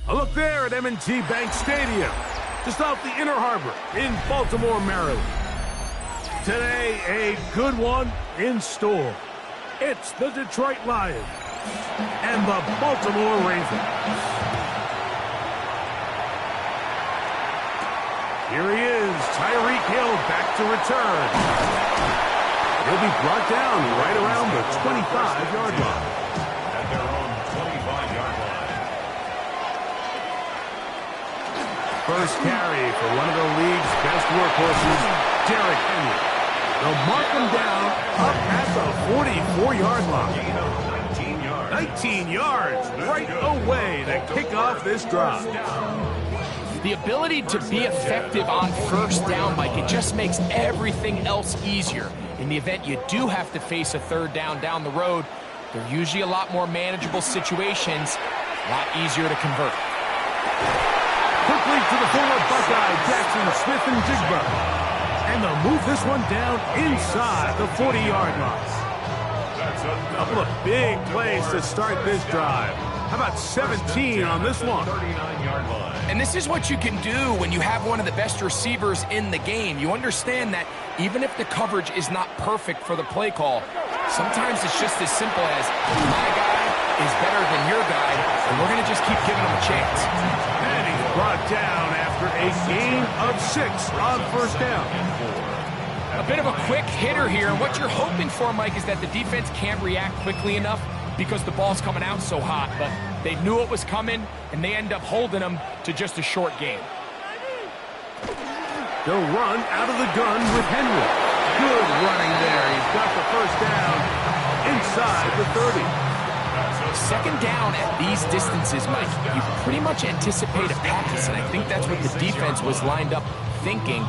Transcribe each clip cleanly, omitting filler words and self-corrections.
A look there at M&T Bank Stadium, just off the Inner Harbor in Baltimore, Maryland. Today, a good one in store. It's the Detroit Lions and the Baltimore Ravens. Here he is, Tyreek Hill back to return. He'll be brought down right around the 25-yard line. At their own 25-yard line. First carry for one of the league's best workhorses, Derrick Henry. They'll mark him down up at the 44-yard line. 19 yards. 19 yards right away to kick off this drive. The ability to be effective on first down, Mike, it just makes everything else easier. In the event you do have to face a third down the road, they're usually a lot more manageable situations, a lot easier to convert. Quickly to the former Buckeye, Jackson Smith-Njigba. And they'll move this one down inside the 40-yard line. A couple of big plays to start this drive. How about 17 on this one? 39-yard line. And this is what you can do when you have one of the best receivers in the game. You understand that even if the coverage is not perfect for the play call, sometimes it's just as simple as my guy is better than your guy, and we're going to just keep giving him a chance. And he's brought down after a gain of 6 on first down. A bit of a quick hitter here, and what you're hoping for, Mike, is that the defense can't react quickly enough because the ball's coming out so hot, but they knew it was coming, and they end up holding them to just a short game. They'll run out of the gun with Henry. Good running there. He's got the first down second down at these distances, Mike, you pretty much anticipate a pass, and I think that's what the defense was lined up thinking.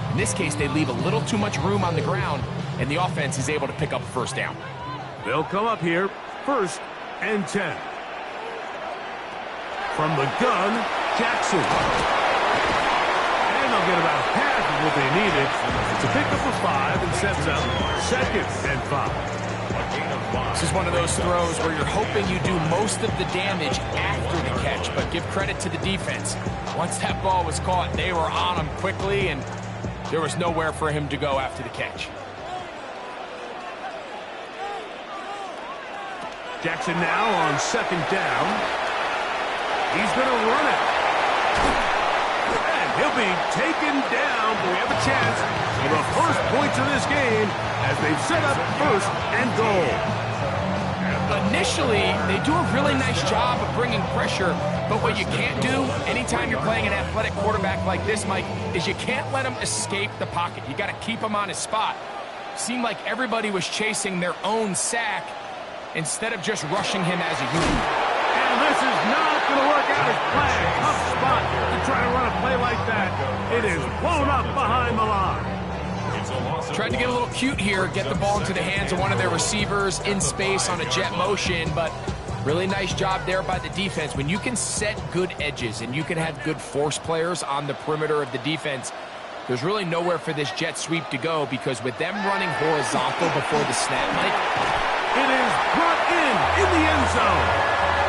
In this case, they leave a little too much room on the ground, and the offense is able to pick up a first down. They'll come up here, 1st and 10. From the gun, Jackson. And they'll get about half of what they needed to pick up a 5 and sets up 2nd and 5. This is one of those throws where you're hoping you do most of the damage after the catch, but give credit to the defense. Once that ball was caught, they were on him quickly, and there was nowhere for him to go after the catch. Jackson now on 2nd down. He's going to run it. And he'll be taken down, but we have a chance for the first points of this game as they've set up 1st and goal. Initially, they do a really nice job of bringing pressure, but what you can't do anytime you're playing an athletic quarterback like this, Mike, is you can't let him escape the pocket. You got to keep him on his spot. Seemed like everybody was chasing their own sack instead of just rushing him as a unit. And this is not going to work out as planned. Tough spot to try to run a play like that. It is blown up behind the line. Tried to get a little cute here, get the ball into the hands of one of their receivers in space on a jet motion, but really nice job there by the defense. When you can set good edges and you can have good force players on the perimeter of the defense, there's really nowhere for this jet sweep to go, because with them running horizontal before the snap, Mike, it is brought in the end zone.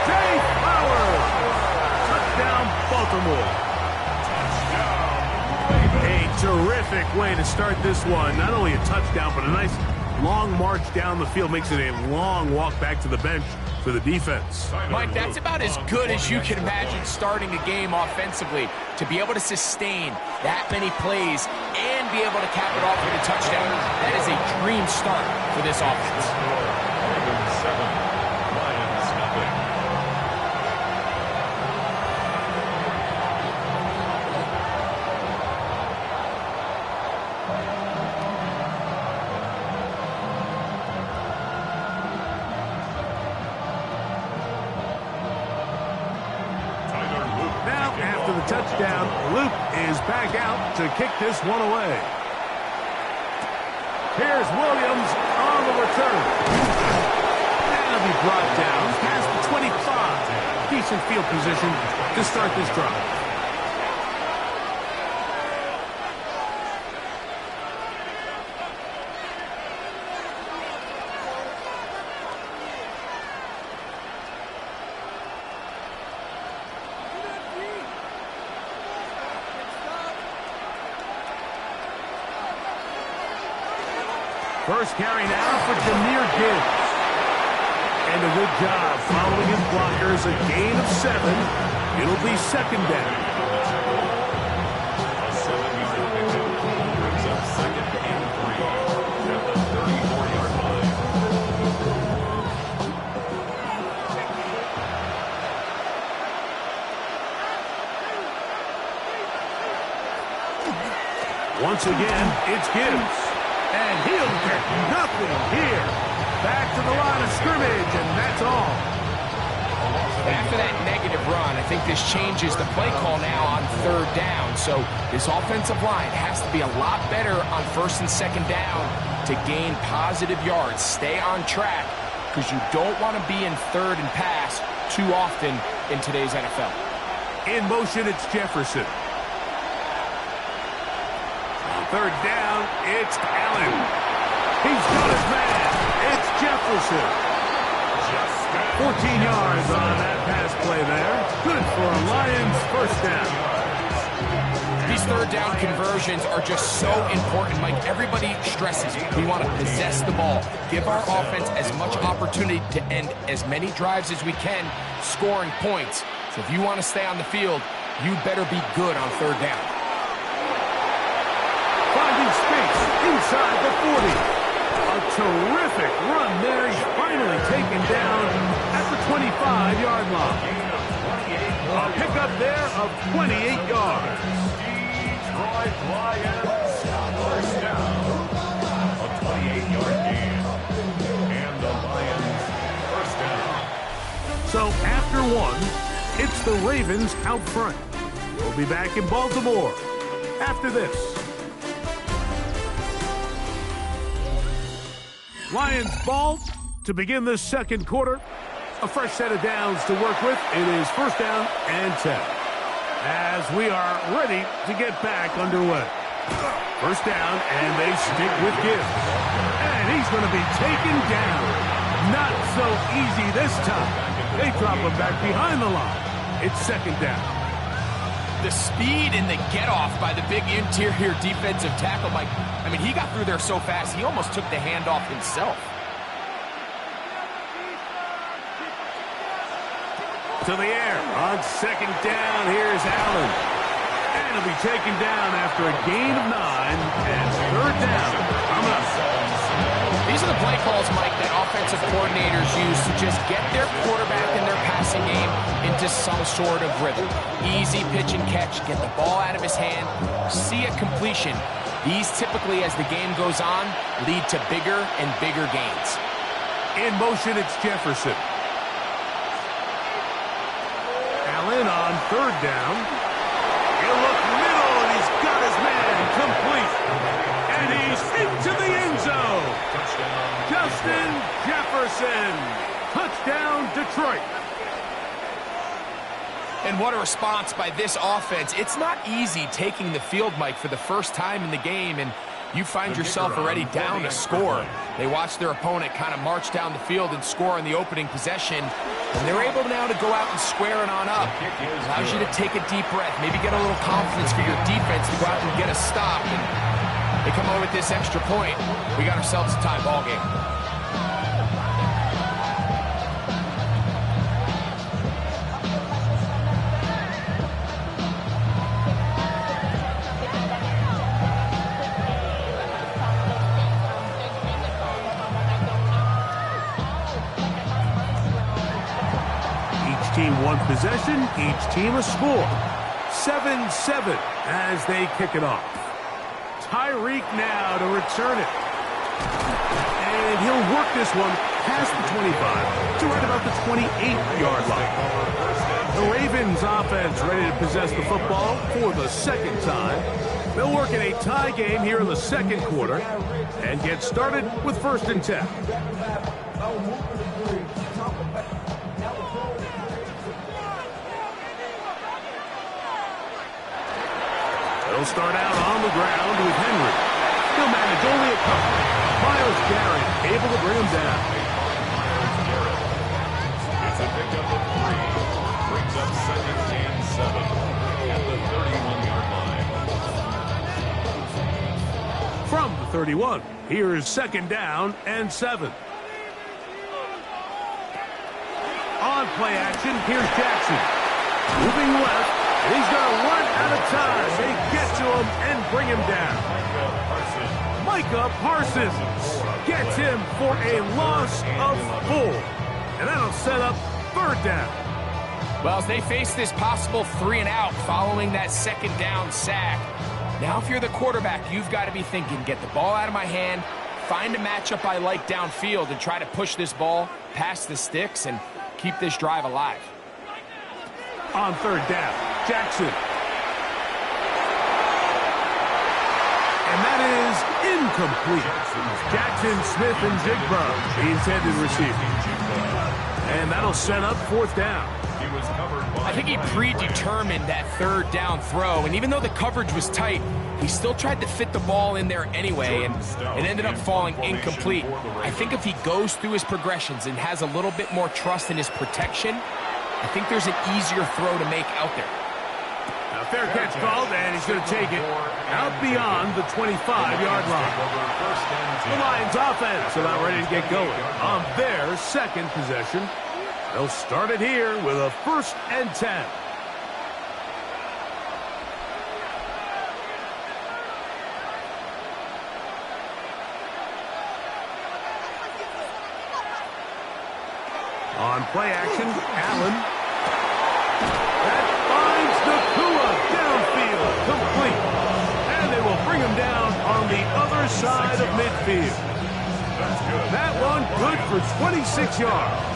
Zay Flowers. Touchdown, Baltimore. A terrific way to start this one. Not only a touchdown, but a nice long march down the field. Makes it a long walk back to the bench for the defense. Mike, that's about as good as you can imagine starting a game offensively. To be able to sustain that many plays and be able to cap it off with a touchdown, that is a dream start for this offense. Touchdown. Luke is back out to kick this one away. Here's Williams on the return. That'll be brought down past the 25. Decent field position to start this drive. First carry now for Jahmyr Gibbs. And a good job following his blockers. A gain of 7. It'll be 2nd down. A 7-yard pickup brings up 2nd and 3 at the 34-yard line. Once again, it's Gibbs. And he'll get nothing here. Back to the line of scrimmage, and that's all. After that negative run, I think this changes the play call now on 3rd down. So this offensive line has to be a lot better on 1st and 2nd down to gain positive yards. Stay on track, because you don't want to be in 3rd and pass too often in today's NFL. In motion, it's Jefferson. 3rd down, it's Allen. He's got his man. It's Jefferson. 14 yards on that pass play there. Good for a Lions 1st down. These 3rd down conversions are just so important, Mike. Everybody stresses we want to possess the ball. Give our offense as much opportunity to end as many drives as we can, scoring points. So if you want to stay on the field, you better be good on 3rd down. Finding space inside the 40. A terrific run there. He's finally taken down at the 25-yard line. A pickup there of 28 yards. Detroit Lions 1st down. A 28-yard gain. And the Lions 1st down. So after one, it's the Ravens out front. We'll be back in Baltimore after this. Lions ball to begin the second quarter. A fresh set of downs to work with. It is first down and 10. As we are ready to get back underway. First down, and they stick with Gibbs. And he's going to be taken down. Not so easy this time. They drop him back behind the line. It's second down. The speed and the get-off by the big interior defensive tackle, Mike. I mean, he got through there so fast, he almost took the handoff himself. To the air on second down. Here's Allen. And he'll be taken down after a gain of 9 and third down. Coming up. These are the play calls, Mike, that offensive coordinators use to just get their quarterback in their passing game into some sort of rhythm. Easy pitch and catch, get the ball out of his hand, see a completion. These typically, as the game goes on, lead to bigger and bigger gains. In motion, it's Jefferson. Allen on third down. He'll look middle, and he's got his man complete. And he's into the end zone. Justin Jefferson. Touchdown, Detroit. And what a response by this offense. It's not easy taking the field, Mike, for the first time in the game, and you find yourself already down a score. They watch their opponent kind of march down the field and score in the opening possession, and they're able now to go out and square it on up. Allows you to take a deep breath, maybe get a little confidence for your defense to go out and get a stop. And they come over with this extra point. We got ourselves a tie ball game. Team one possession, each team a score. 7-7 as they kick it off. Tyreek now to return it. And he'll work this one past the 25 to right about the 28-yard line. The Ravens offense ready to possess the football for the second time. They'll work in a tie game here in the second quarter and get started with first and 10. They'll start out on the ground with Henry. He'll manage only a couple. Myles Garrett able to bring him down. It's a pickup of 3. Brings up second and 7 at the 31-yard line. From the 31, here's second down and 7. On play action, here's Jackson. Moving left. He's going to run out of time. They get to him and bring him down. Micah Parsons gets him for a loss of 4. And that'll set up third down. Well, as they face this possible 3 and out following that second down sack, now if you're the quarterback, you've got to be thinking, get the ball out of my hand, find a matchup I like downfield, and try to push this ball past the sticks and keep this drive alive. On third down, Jackson. And that is incomplete. Jackson, Smith, and Jigba, the intended receiver. And that'll set up fourth down. I think he predetermined that third down throw, and even though the coverage was tight, he still tried to fit the ball in there anyway, and it ended up falling incomplete. I think if he goes through his progressions and has a little bit more trust in his protection, I think there's an easier throw to make out there. A fair catch called, and he's going to take it out beyond the 25-yard line. The Lions offense about ready to get going on their second possession. They'll start it here with a first and 10. On play action, Allen. That finds Nakua downfield, complete. And they will bring him down on the other side of midfield. That one good for 26 yards.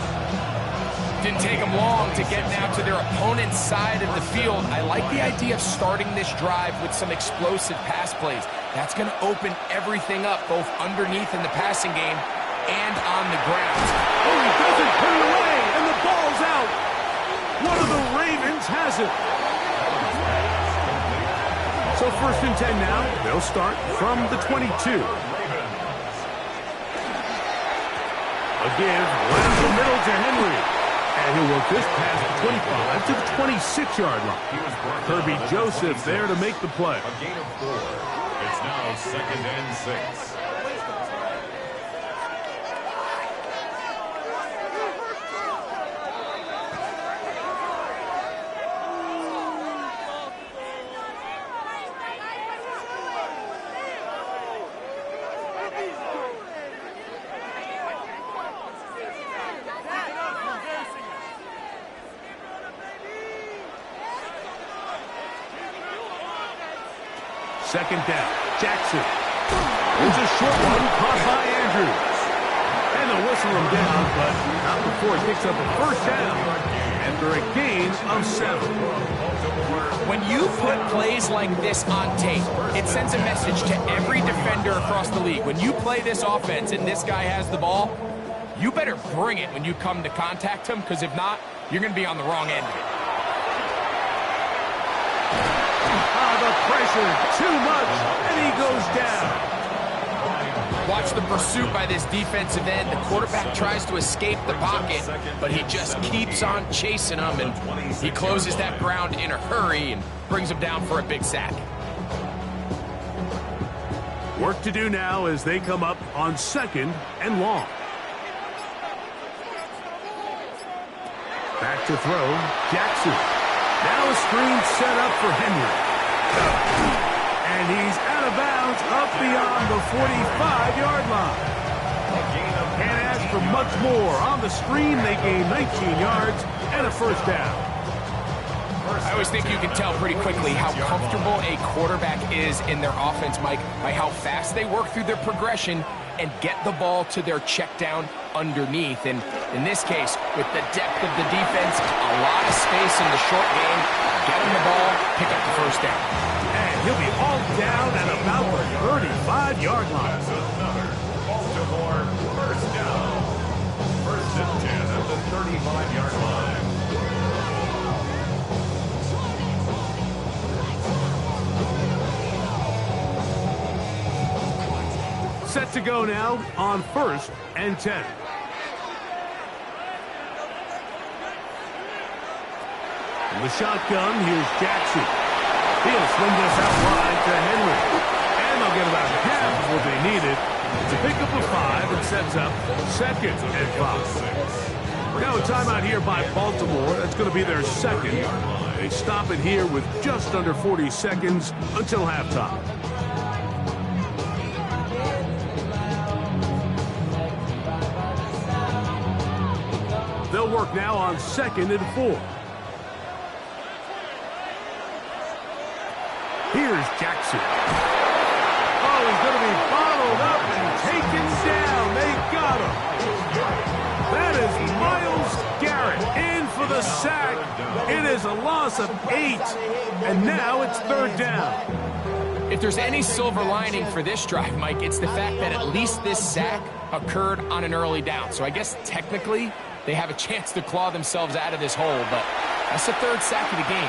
Didn't take them long to get now to their opponent's side of the field. I like the idea of starting this drive with some explosive pass plays. That's going to open everything up, both underneath in the passing game and on the ground. Oh, he doesn't put it away, and the ball's out. One of the Ravens has it. So 1st and 10 now. They'll start from the 22. Again, runs the middle to Henry. And he'll work this past the 25 to the 26-yard line. Kirby Joseph there to make the play. A gain of 4. It's now 2nd and 6. Second down, Jackson. It's a short one, caught by Andrews. And they'll whistle him down, but not before he picks up a 1st down after a gain of 7. When you put plays like this on tape, it sends a message to every defender across the league. When you play this offense and this guy has the ball, you better bring it when you come to contact him, because if not, you're going to be on the wrong end of it. The pressure, too much, and he goes down. Watch the pursuit by this defensive end. The quarterback tries to escape the pocket, but he just keeps on chasing him, and he closes that ground in a hurry and brings him down for a big sack. Work to do now as they come up on 2nd and long. Back to throw, Jackson. Now a screen set up for Henry. And he's out of bounds up beyond the 45-yard line. Can't ask for much more. On the screen, they gain 19 yards and a 1st down. I always think you can tell pretty quickly how comfortable a quarterback is in their offense, Mike, by how fast they work through their progression and get the ball to their check down underneath. And in this case, with the depth of the defense, a lot of space in the short game, get him the ball, pick up the 1st down. And he'll be all down at about the 35-yard line. Another Baltimore 1st down. 1st and 10 at the 35-yard line. Set to go now on 1st and 10. In the shotgun, here's Jackson. He'll swing this out wide to Henry. And they'll get about half of what they needed to pick up a 5 and sets up 2nd and 5. Now a timeout here by Baltimore. That's going to be their 2nd. They stop it here with just under 40 seconds until halftime. They'll work now on 2nd and 4. Here's Jackson. Oh, he's going to be bottled up and taken down. They got him. That is Myles Garrett in for the sack. It is a loss of 8, and now it's 3rd down. If there's any silver lining for this drive, Mike, it's the fact that at least this sack occurred on an early down. So I guess technically they have a chance to claw themselves out of this hole, but that's the 3rd sack of the game.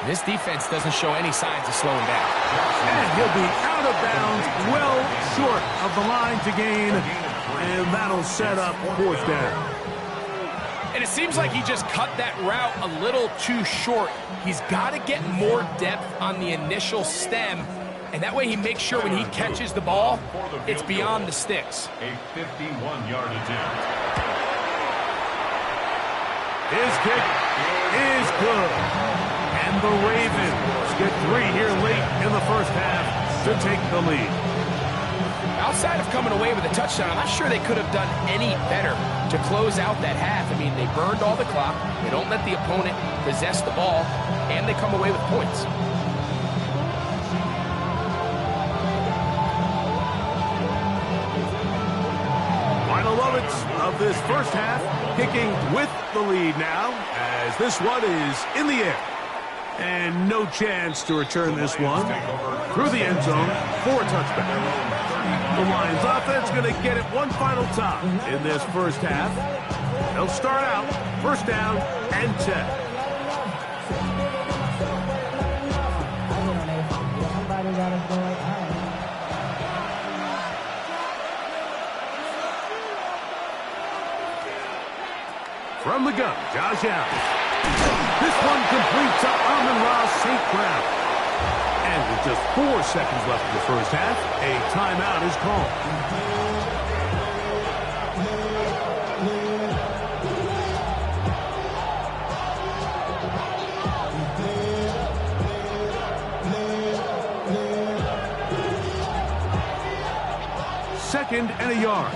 This defense doesn't show any signs of slowing down. And he'll be out of bounds, well short of the line to gain, and that'll set up 4th down. And it seems like he just cut that route a little too short. He's got to get more depth on the initial stem, and that way he makes sure when he catches the ball, it's beyond the sticks. A 51-yard attempt. His kick is good. And the Ravens get 3 here late in the 1st half to take the lead. Outside of coming away with a touchdown, I'm not sure they could have done any better to close out that half. I mean, they burned all the clock, they don't let the opponent possess the ball, and they come away with points. Final look moments of this first half, kicking with the lead now, as this one is in the air. And no chance to return this one through the end zone for a touchback. The Lions offense going to get it one final time in this first half. They'll start out first down and 10. From the gun, Josh Allen. This one complete to Amon-Ra St. Brown. And with just 4 seconds left in the first half, a timeout is called. Second and a yard.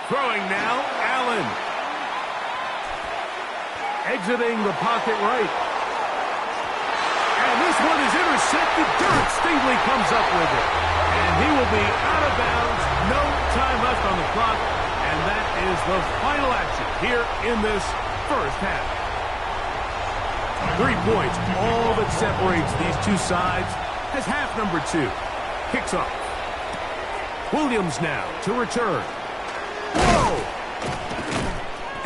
Throwing now, Allen. Exiting the pocket right. And this one is intercepted. Derek Stingley comes up with it. And he will be out of bounds. No time left on the clock. And that is the final action here in this first half. 3 points, all that separates these two sides as half number 2 kicks off. Williams now to return. Whoa!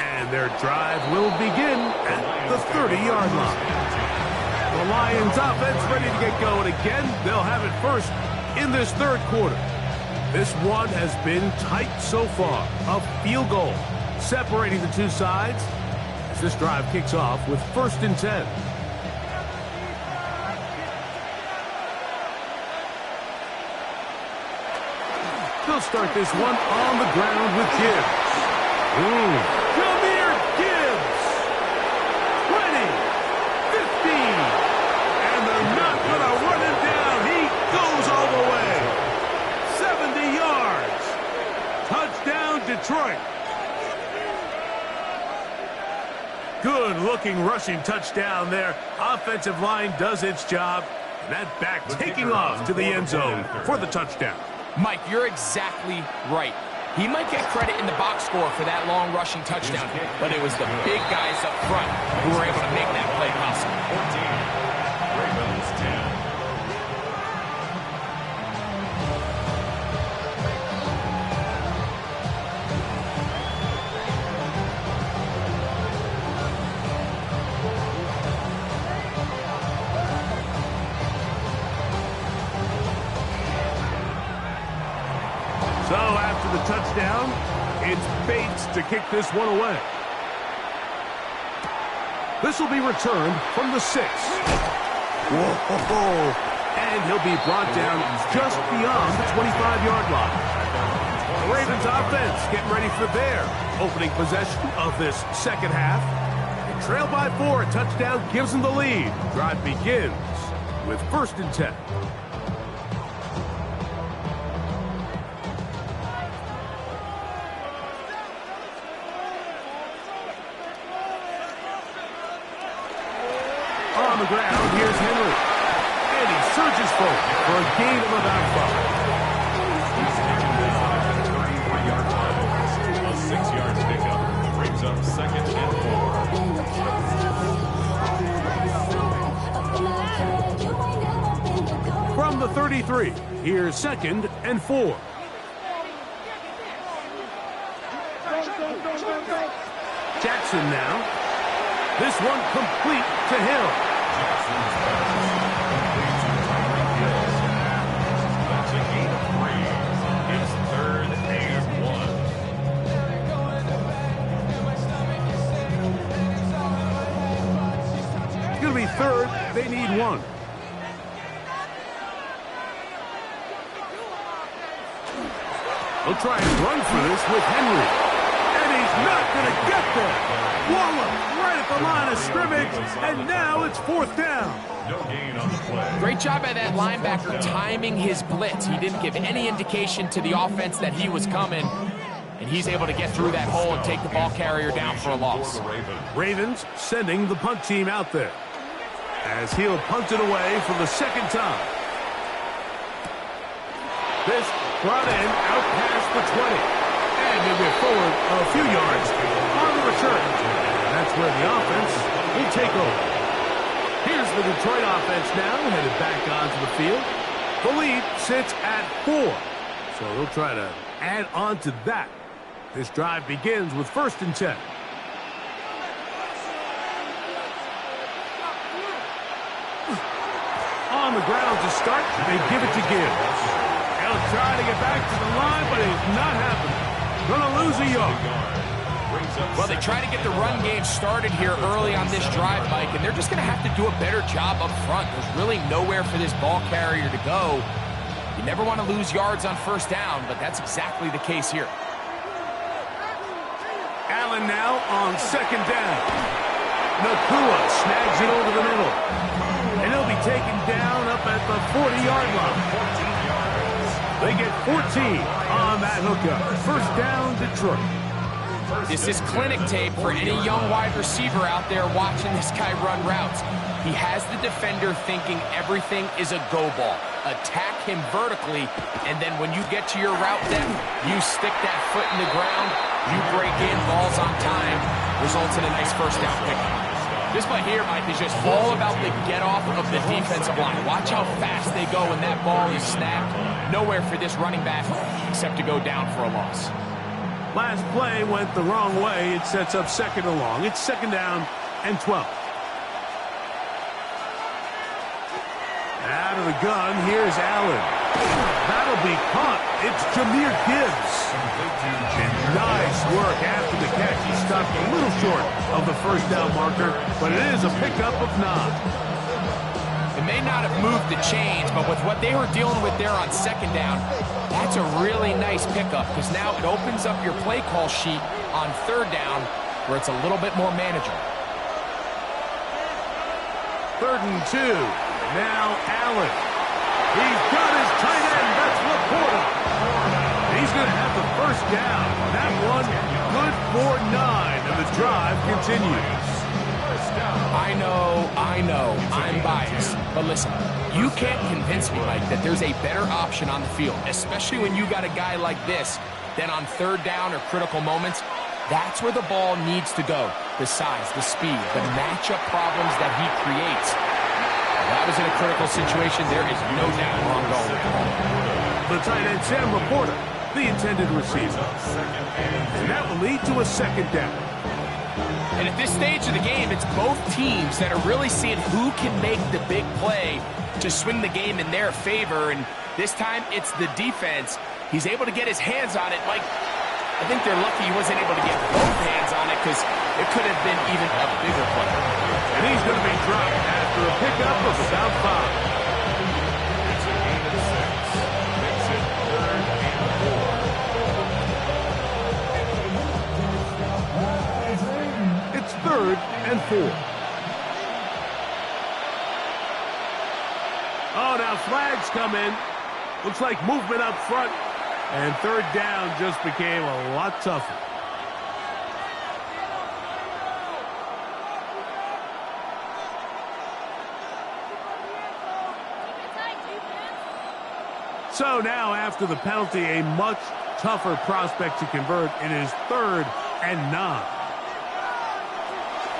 And their drive will begin at the 30-yard line. The Lions offense ready to get going again. They'll have it first in this third quarter. This one has been tight so far. A field goal separating the two sides as this drive kicks off with first and 10. They'll start this one on the ground with Gibbs. Jahmyr Gibbs. 20, 15. And they're not going to run him down. He goes all the way. 70 yards. Touchdown, Detroit. Good-looking rushing touchdown there. Offensive line does its job. And that back taking off to the end zone for the touchdown. Mike, you're exactly right. He might get credit in the box score for that long rushing touchdown, but it was the big guys up front who were able to make that play possible. 14, Ravens 10. So after the touchdown, it's Bates to kick this one away. This will be returned from the 6. Whoa! And he'll be brought down just beyond the 25-yard line. The Ravens offense getting ready for their opening possession of this second half. They trail by 4. A touchdown gives them the lead. Drive begins with first and 10. On the ground, here's Henry. And he surges forward for a gain of about 33-yard line. A 6-yard pickup brings up second and 4. From the 33, here's second and 4. Jackson now. This one complete to Hill. That's a gain of 3. It's third and 1. It's going to be third. They need 1. They'll try and run for this with Henry. And he's not going to get there. Waller right at the line of scrimmage, and now it's fourth down. No gain on the play. Great job by that linebacker timing his blitz. He didn't give any indication to the offense that he was coming, and he's able to get through that hole and take the ball carrier down for a loss. Ravens sending the punt team out there as he'll punt it away for the second time. This brought in out past the 20. And they get forward a few yards on the return. That's where the offense will take over. Here's the Detroit offense now, headed back onto the field. The lead sits at 4. So they'll try to add on to that. This drive begins with 1st and 10. On the ground to start, they give it to Gibbs. He'll try to get back to the line, but it's not happening. Gonna lose a yard. Well, they try to get the run game started here early on this drive, Mike, and they're just going to have to do a better job up front. There's really nowhere for this ball carrier to go. You never want to lose yards on 1st down, but that's exactly the case here. Allen now on 2nd down. Nakua snags it over the middle. And he'll be taken down up at the 40-yard line. They get 14 on that hookup. 1st down, Detroit. This is clinic tape for any young wide receiver out there watching this guy run routes. He has the defender thinking everything is a go ball. Attack him vertically, and then when you get to your route depth, you stick that foot in the ground, you break in, balls on time, results in a nice 1st down pickup. This play here, Mike, is just all about the get-off of the defensive line. Watch how fast they go when that ball is snapped. Nowhere for this running back except to go down for a loss. Last play went the wrong way. It sets up 2nd and long. It's 2nd down and 12. Out of the gun, here's Allen. That'll be caught. It's Jahmyr Gibbs. Nice work after the catch. He stopped a little short of the 1st down marker, but it is a pickup of 9. It may not have moved the chains, but with what they were dealing with there on 2nd down, that's a really nice pickup because now it opens up your play call sheet on 3rd down where it's a little bit more manageable. 3rd and 2. Now Allen. He's got his tight end. That's Laporta. He's going to have the 1st down. That one good for 9, and the drive continues. I know, I'm biased. But listen, you can't convince me, Mike, that there's a better option on the field, especially when you got a guy like this, then on 3rd down or critical moments, that's where the ball needs to go. The size, the speed, the matchup problems that he creates. If that was in a critical situation, there is no doubt where I'm going with the ball. The tight end, Sam Laporta, the intended receiver. And that will lead to a 2nd down. And at this stage of the game, it's both teams that are really seeing who can make the big play to swing the game in their favor. And this time, it's the defense. He's able to get his hands on it. Mike, I think they're lucky he wasn't able to get both hands on it because it could have been even a bigger play. And he's going to be dropped after a pickup of about 5. It's a gain of 6. Makes it 3rd and 4. It's 3rd and 4. Oh, now flags come in. Looks like movement up front. And 3rd down just became a lot tougher. So now, after the penalty, a much tougher prospect to convert. It is 3rd and 9.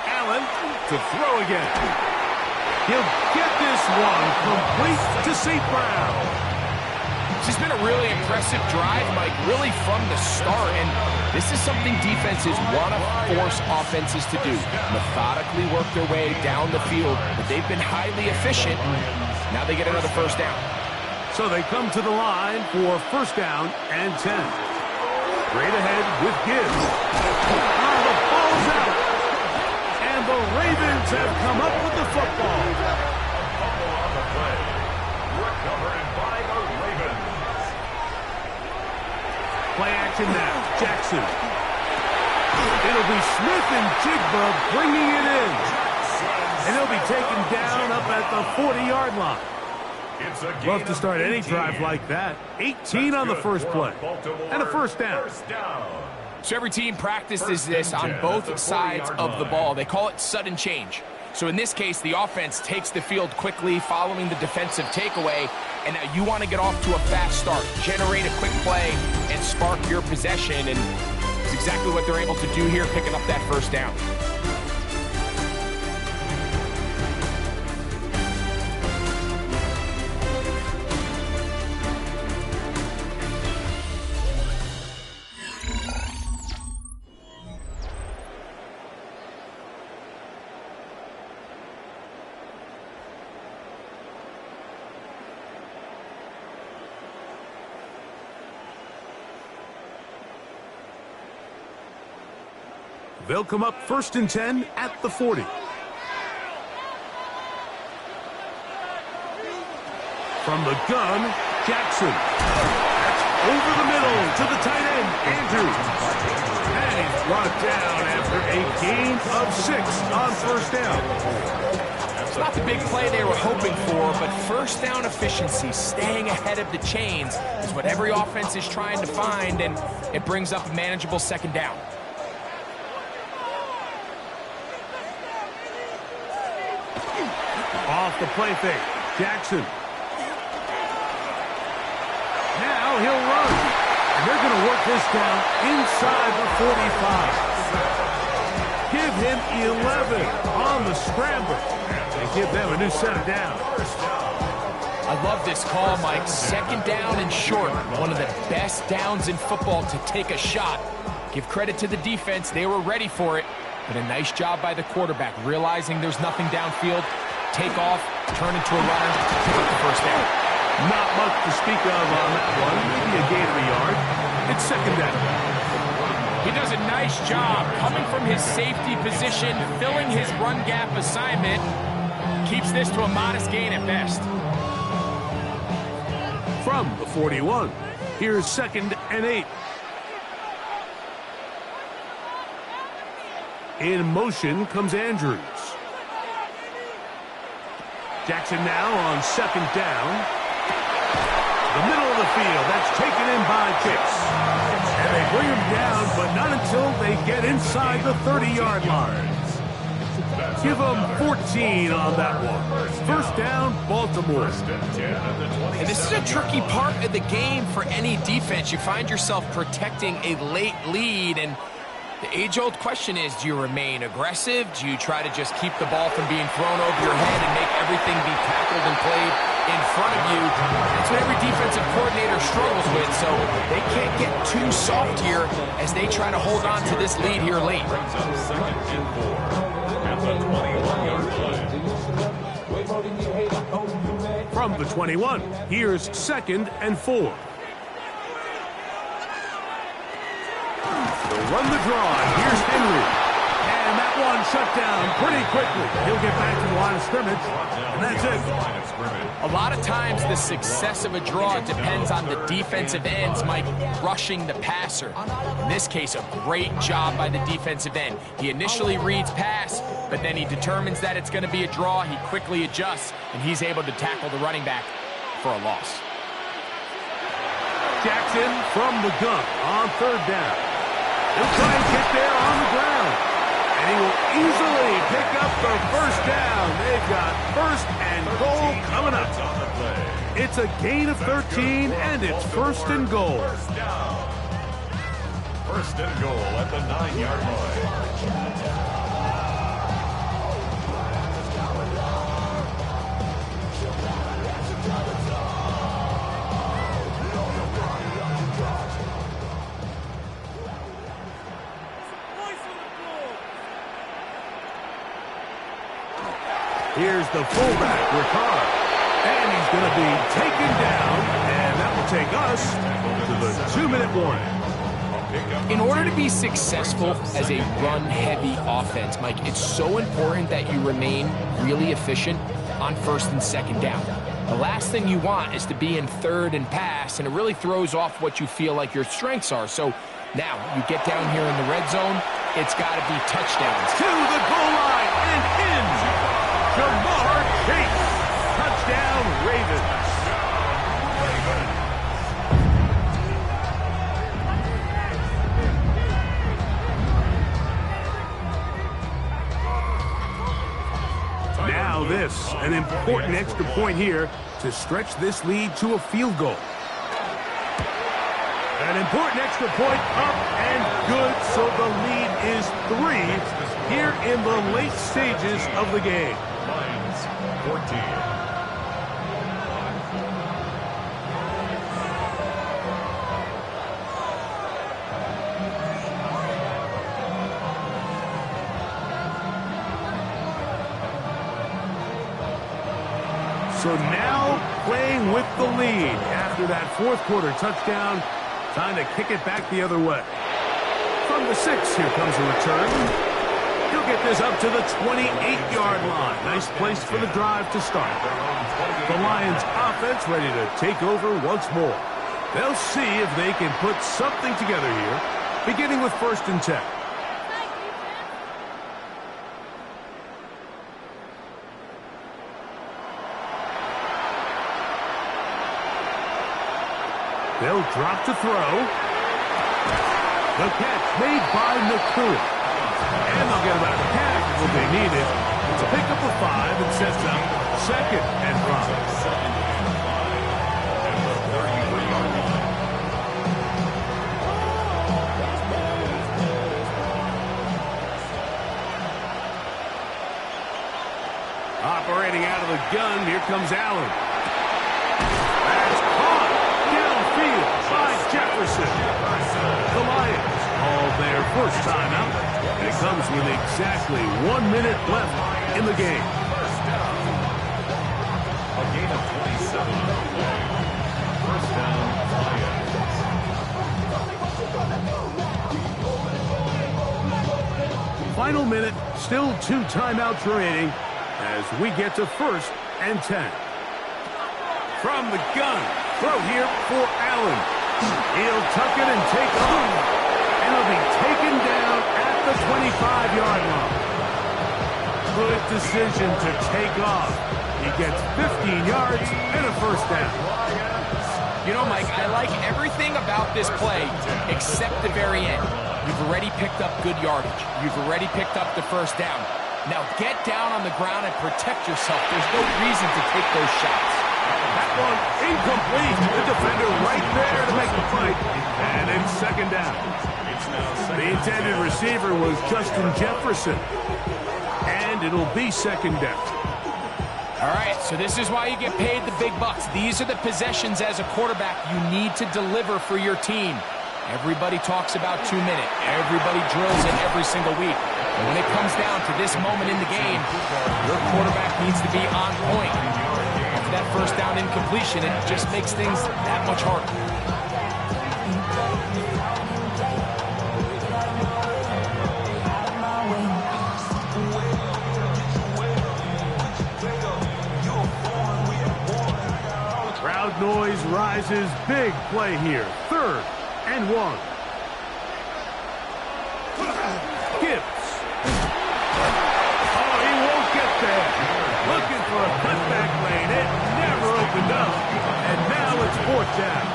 Allen to throw again. He'll get this one complete to St. Brown. This has been a really impressive drive, Mike, really from the start. And this is something defenses want to force offenses to do. Methodically work their way down the field. But they've been highly efficient. Now they get another 1st down. So they come to the line for 1st down and 10. Straight ahead with Gibbs. Oh, the ball's out. And the Ravens have come up with the football. Fumble on the play. Recovered by the Ravens. Play action now. Jackson. It'll be Smith and Jigba bringing it in. And he'll be taken down up at the 40-yard line. Love to start any drive like that. 18 on the first play. And a 1st down. So every team practices this on both sides of the ball. They call it sudden change. So in this case, the offense takes the field quickly following the defensive takeaway, and now you want to get off to a fast start, generate a quick play, and spark your possession, and it's exactly what they're able to do here, picking up that first down. They'll come up 1st and 10 at the 40. From the gun, Jackson. That's over the middle to the tight end, Andrews. And he's brought down after a gain of 6 on 1st down. It's not the big play they were hoping for, but first down efficiency, staying ahead of the chains, is what every offense is trying to find, and it brings up a manageable 2nd down. Off the play fake, Jackson. Now he'll run. And they're going to work this down inside the 45. Give him 11 on the scramble. And give them a new set of downs. I love this call, Mike. 2nd down and short. One of the best downs in football to take a shot. Give credit to the defense. They were ready for it. But a nice job by the quarterback, realizing there's nothing downfield. Take off, turn into a runner, pick up the first down. Not much to speak of on that one. Maybe a gain of a yard. It's 2nd down. He does a nice job coming from his safety position, filling his run gap assignment. Keeps this to a modest gain at best. From the 41, here's 2nd and 8. In motion comes Andrews. Jackson now on 2nd down. The middle of the field, that's taken in by Chase. And they bring him down, but not until they get inside the 30-yard line. Give them 14 on that one. 1st down, Baltimore. And this is a tricky part of the game for any defense. You find yourself protecting a late lead, and the age-old question is, do you remain aggressive? Do you try to just keep the ball from being thrown over your head and make everything be tackled and played in front of you? That's what every defensive coordinator struggles with, so they can't get too soft here as they try to hold on to this lead here late. From the 21, here's 2nd and 4. Run the draw. Here's Henry. And that one shut down pretty quickly. He'll get back to the line of scrimmage, and that's it. A lot of times the success of a draw depends on the defensive ends, Mike, rushing the passer. In this case, a great job by the defensive end. He initially reads pass, but then he determines that it's going to be a draw. He quickly adjusts, and he's able to tackle the running back for a loss. Jackson from the gun on 3rd down. He'll try and get there on the ground. And he will easily pick up the 1st down. They've got 1st and goal coming up. It's a gain of 13, and it's 1st and goal. 1st and goal at the 9-yard line. Here's the fullback, Ricard. And he's going to be taken down, and that will take us to the 2-minute warning. In order to be successful as a run-heavy offense, Mike, it's so important that you remain really efficient on 1st and 2nd down. The last thing you want is to be in 3rd and pass, and it really throws off what you feel like your strengths are. So now you get down here in the red zone, it's got to be touchdowns. To the goal line and in. Jamar Chase. Touchdown, Ravens. Now this, an important extra point here to stretch this lead to a field goal. An important extra point up and good, so the lead is 3 here in the late stages of the game. Lions 14. So now playing with the lead after that fourth quarter touchdown. Time to kick it back the other way. From the 6, here comes a return. He'll get this up to the 28-yard line. Nice place for the drive to start. The Lions offense ready to take over once more. They'll see if they can put something together here, beginning with 1st and 10. They'll drop to throw. The catch made by Nakua. And they'll get about half of what they needed to pick up a 5 and sets up 2nd and 5. Operating out of the gun, here comes Allen. That's caught downfield by Jefferson. The Lions call their first timeout, and it comes with exactly 1 minute left in the game. A gain of 27 on the play. First down, Lions. Final minute, still 2 timeouts remaining as we get to 1st and 10. From the gun, throw here for Allen. He'll tuck it and take off. And he'll be taken down at the 25-yard line. Good decision to take off. He gets 15 yards and a first down. You know, Mike, I like everything about this play except the very end. You've already picked up good yardage. You've already picked up the first down. Now get down on the ground and protect yourself. There's no reason to take those shots. That one incomplete. The defender right there to make the fight. And it's 2nd down. The intended receiver was Justin Jefferson. And it'll be 2nd down. All right, so this is why you get paid the big bucks. These are the possessions as a quarterback you need to deliver for your team. Everybody talks about 2 minutes. Everybody drills it every single week. But when it comes down to this moment in the game, your quarterback needs to be on point. After that first down incompletion, it just makes things that much harder. Crowd noise rises. Big play here. 3rd and 1. Gibbs. Oh, he won't get there. Looking for a cutback lane. It never opened up. And now it's 4th down.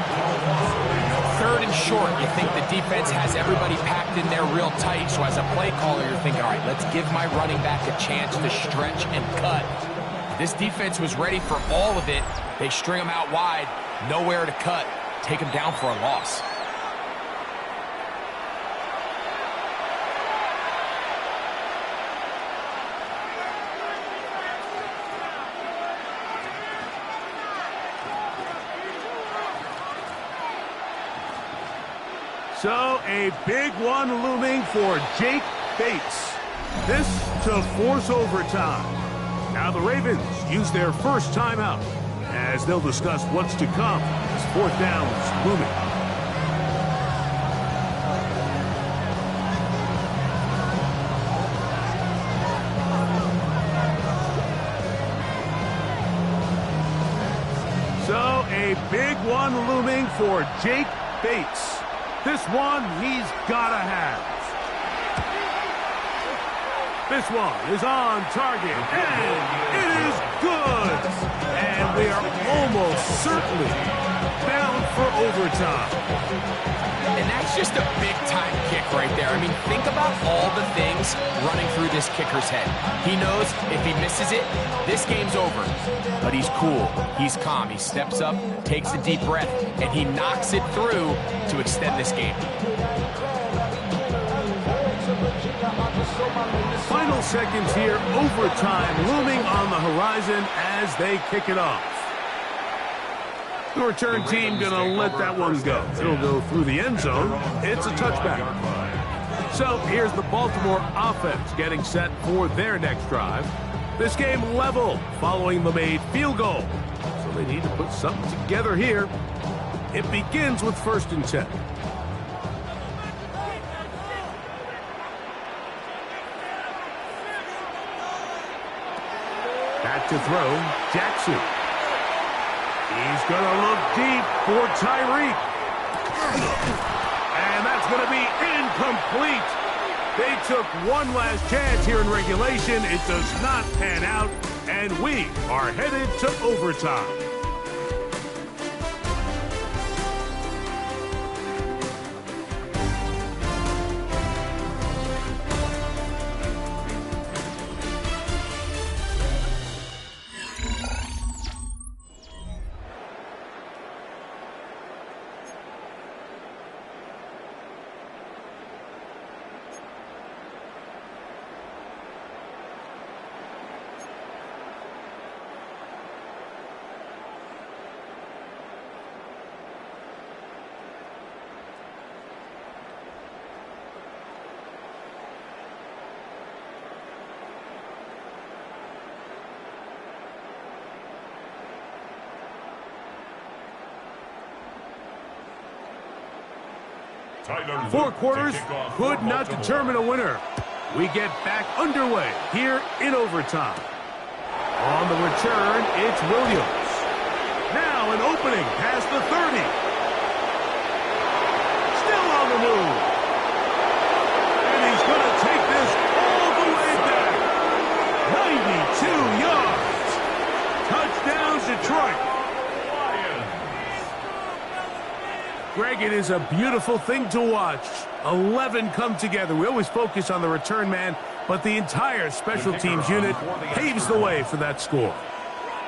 3rd and short. You think the defense has everybody packed in there real tight. So as a play caller, you're thinking, all right, let's give my running back a chance to stretch and cut. This defense was ready for all of it. They string them out wide. Nowhere to cut. Take them down for a loss. So a big one looming for Jake Bates. This to force overtime. Now the Ravens use their first timeout as they'll discuss what's to come as 4th down is looming. So a big one looming for Jake Bates. This one he's gotta have. This one is on target, and it is good. And we are almost certainly bound for overtime. And that's just a big-time kick right there. I mean, think about all the things running through this kicker's head. He knows if he misses it, this game's over. But he's cool. He's calm. He steps up, takes a deep breath, and he knocks it through to extend this game. Final seconds here, overtime looming on the horizon as they kick it off. The return team gonna let that one go. It'll go through the end zone. It's a touchback. So here's the Baltimore offense getting set for their next drive. This game level following the made field goal. So they need to put something together here. It begins with 1st and 10. Back to throw, Jackson. He's going to look deep for Tyreek. And that's going to be incomplete. They took one last chance here in regulation. It does not pan out, and we are headed to overtime. Four quarters could not determine a winner. We get back underway here in overtime. On the return, it's Williams. Now an opening past the 30. Still on the move. And he's going to take this all the way back. 92 yards. Touchdown, Detroit. Greg, it is a beautiful thing to watch. 11 come together. We always focus on the return man, but the entire special teams unit paves the way for that score.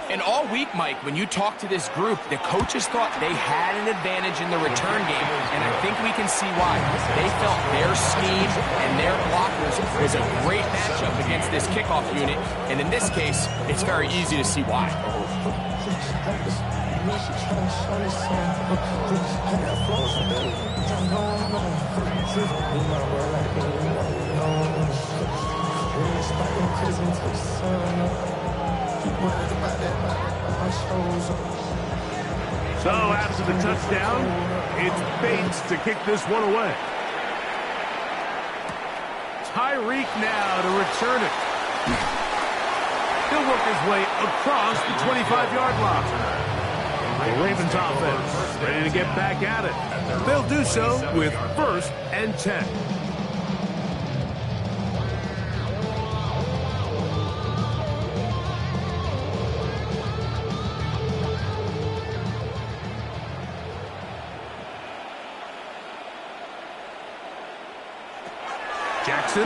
And all week, Mike, when you talk to this group, the coaches thought they had an advantage in the return game, and I think we can see why. They felt their scheme and their blockers was a great matchup against this kickoff unit, and in this case, it's very easy to see why. So after the touchdown, it's Bates to kick this one away. Tyreek now to return it. He'll work his way across the 25-yard line. The Ravens offense ready to get back at it. They'll do so with 1st and 10. Jackson.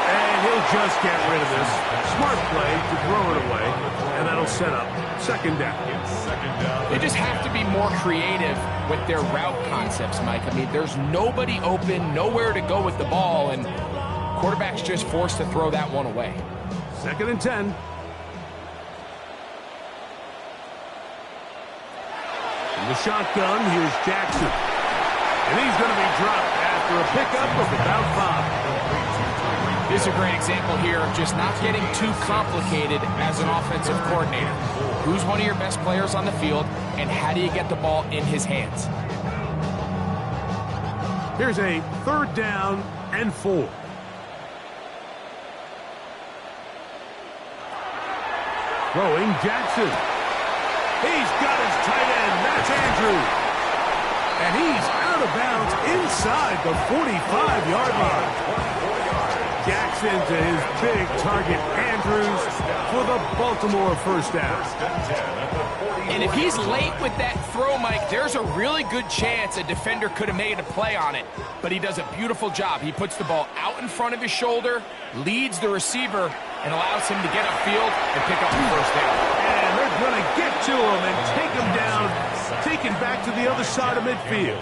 And he'll just get rid of this. Smart play to throw it away, and that'll set up 2nd down. They just have to be more creative with their route concepts, Mike. I mean, there's nobody open, nowhere to go with the ball, and quarterback's just forced to throw that one away. 2nd and 10. In the shotgun, here's Jackson. And he's going to be dropped after a pickup of about 5. This is a great example here of just not getting too complicated as an offensive coordinator. Who's one of your best players on the field, and how do you get the ball in his hands? Here's a 3rd down and 4. Throwing Jackson. He's got his tight end. That's Andrews. And he's out of bounds inside the 45-yard line. Jackson to his big target, Andrews. for the Baltimore first down. And if he's late with that throw, Mike, there's a really good chance a defender could have made a play on it. But he does a beautiful job. He puts the ball out in front of his shoulder, leads the receiver, and allows him to get upfield and pick up the first down. And they're going to get to him and take him down, taken back to the other side of midfield.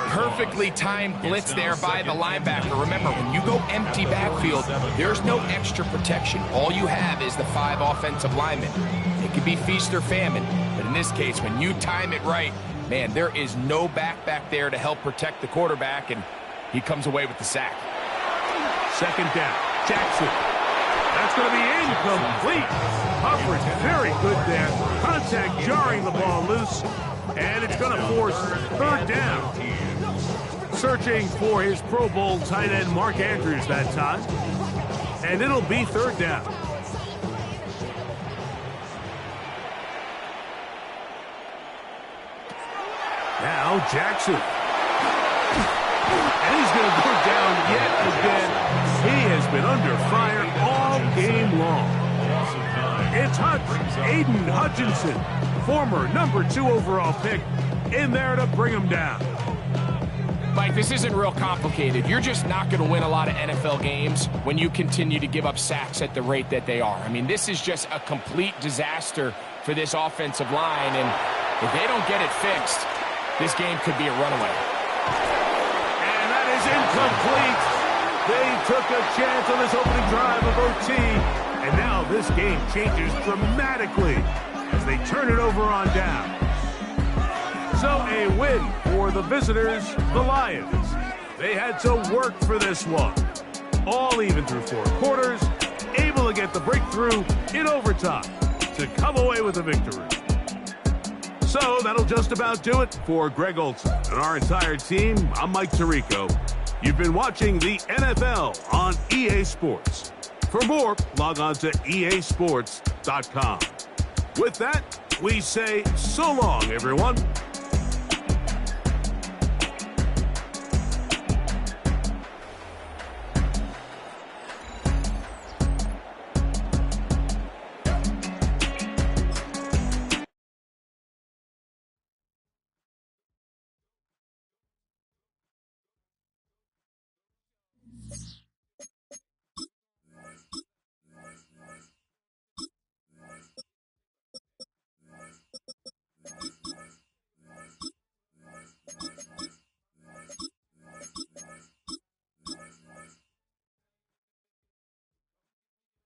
Perfectly timed blitz there by the linebacker. Remember, when you go empty backfield, there's no extra protection. All you have is the 5 offensive linemen. It could be feast or famine, but in this case, when you time it right, man, there is no back there to help protect the quarterback, and he comes away with the sack. Second down, Jackson. That's going to be incomplete. Coverage very good there. Contact jarring the ball loose, and it's going to force third down. Searching for his Pro Bowl tight end Mark Andrews that time, and it'll be third down. Now Jackson. And he's going to go down yet again. He has been under fire all game long. It's Aiden Hutchinson, former #2 overall pick, in there to bring him down. Mike, this isn't real complicated. You're just not going to win a lot of NFL games when you continue to give up sacks at the rate that they are. I mean, this is just a complete disaster for this offensive line, and if they don't get it fixed, this game could be a runaway. And that is incomplete. They took a chance on this opening drive of OT, and now this game changes dramatically as they turn it over on down. So a win for the visitors, the Lions. They had to work for this one. All even through 4 quarters, able to get the breakthrough in overtime to come away with a victory. So that'll just about do it for Greg Olsen and our entire team. I'm Mike Tirico. You've been watching the NFL on EA Sports. For more, log on to easports.com. With that, we say so long, everyone.